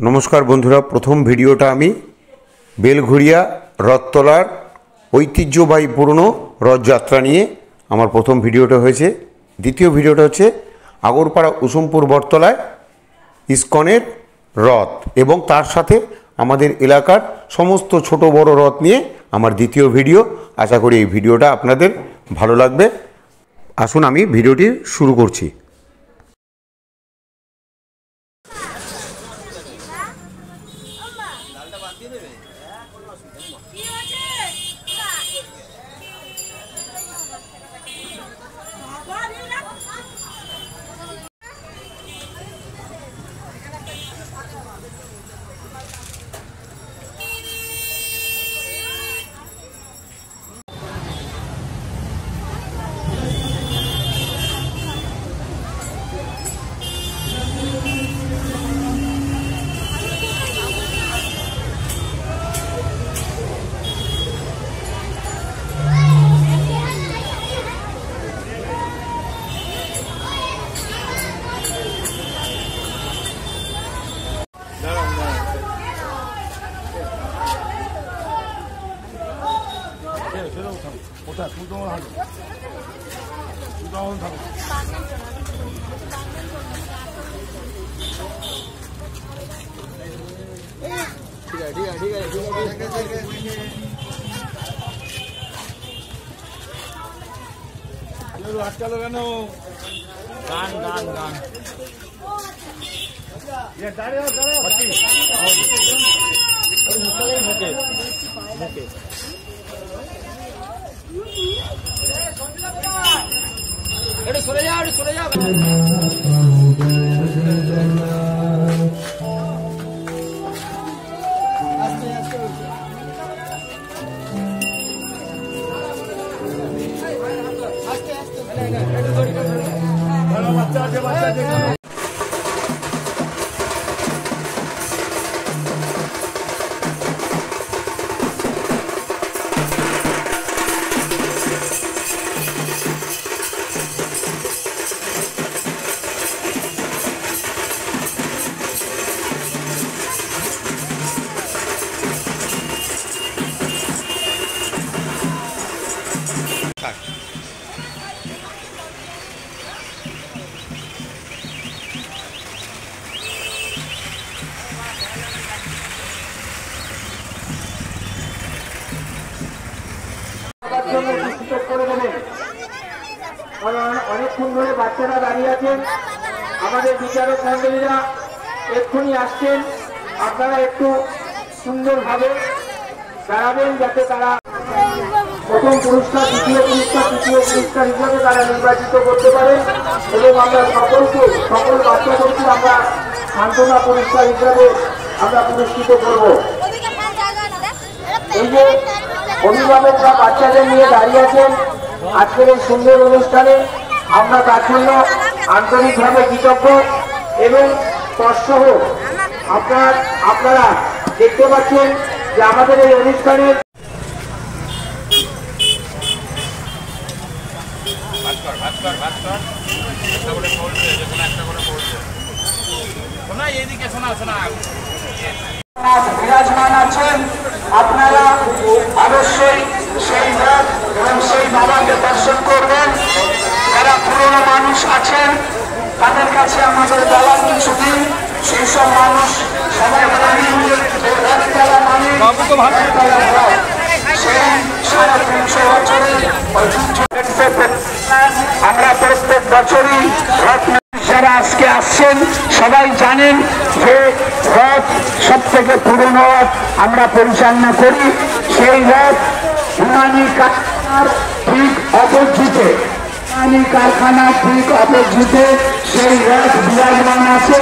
नमस्कार बंधुरा प्रथम भिडियोटा आमी बेलघड़िया रथतलार ऐतिह्यबाही पुरानो रथयात्रा निये आमार प्रथम भिडियोटा हयेछे। द्वितीय भिडियोटा हच्छे आगरपाड़ा उसुमपुर बटतलाय इस्कনের रथ एवं तार साथे आमादेर एलाकार समस्त छोटो बड़ो रथ निये आमार द्वितीय भिडियो। आशा करी এই ভিডিওটা আপনাদের ভালো লাগবে। আসুন আমি ভিডিওটি শুরু করছি। चलो गानो गान गान गान ये दाड़ियो मुके एडे सरे जा অনেকক্ষণ ধরে বাচ্চারা দাঁড়িয়ে আছেন, আমাদের বিচারক মন্ডলীরা এক্ষুনি আসছেন। আপনারা একটু সুন্দরভাবে দাঁড়াবেন যাতে তারা প্রথম পুরস্কার, দ্বিতীয় পুরস্কার, তৃতীয় পুরস্কার হিসাবে তারা নির্বাচিত করতে পারেন এবং আমরা সকল বাচ্চাদেরকে আমরা সান্ত্বনা পুরস্কার হিসাবে আমরা পুরস্কৃত করব। এই যে অভিভাবকরা বাচ্চাদের নিয়ে দাঁড়িয়ে আছেন আজকের এই সুন্দর অনুষ্ঠানে, আমরা তার জন্য আন্তরিকভাবে কৃতজ্ঞ এবং তৎসহ আপনারা দেখতে পাচ্ছেন যে আমাদের এই অনুষ্ঠানের বিরাজমান আছেন। আপনারা অবশ্যই সেই রথ এবং সেই বাবাকে দর্শন করবেন। যারা পুরনো মানুষ আছেন তাদের কাছে আমাদের বলার কিছু দিন, সেই সব মানুষ সবাই জানেন রথতলা মানে সেই ৩৫০ বছরের ঐতিহ্য। আমরা প্রত্যেক বছরই রথ যারা আজকে আসছেন সবাই জানেন যে রথ সব থেকে পুরনো রথ আমরা পরিচালনা করি। সেই রথ হিমানী কারখানার ঠিক অপোজিটে সেই রথ বিরাজমান আছে।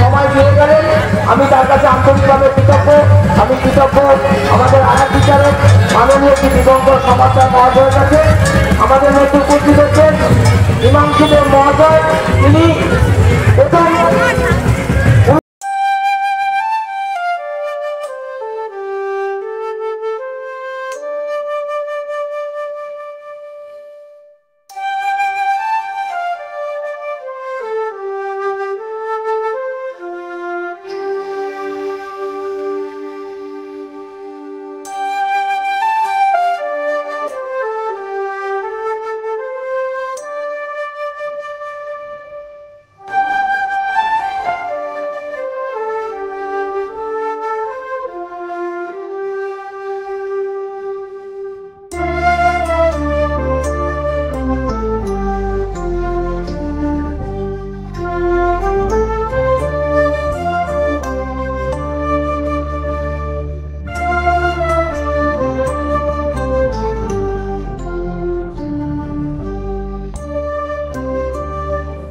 সময় দিয়ে গেলেন, আমি তার কাছে আন্তরিকভাবে কৃতজ্ঞ। আমি কৃতজ্ঞ আমাদের আরেক বিচারক মাননীয় দিগঙ্কর সমাচার মহাশয়ের কাছে। আমাদের মধ্যে উপস্থিত হচ্ছেন হিমাংশু দেব মহাশয়, তিনি প্রথম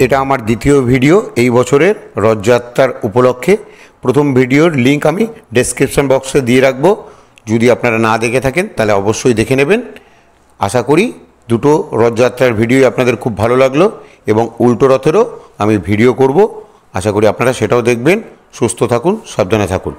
এটা আমার দ্বিতীয় ভিডিও এই বছরের রথযাত্রার উপলক্ষে। প্রথম ভিডিওর লিঙ্ক আমি ডেসক্রিপশন বক্সে দিয়ে রাখবো, যদি আপনারা না দেখে থাকেন তাহলে অবশ্যই দেখে নেবেন। আশা করি দুটো রথযাত্রার ভিডিও আপনাদের খুব ভালো লাগলো এবং উল্টো রথেরও আমি ভিডিও করব, আশা করি আপনারা সেটাও দেখবেন। সুস্থ থাকুন, সাবধানে থাকুন।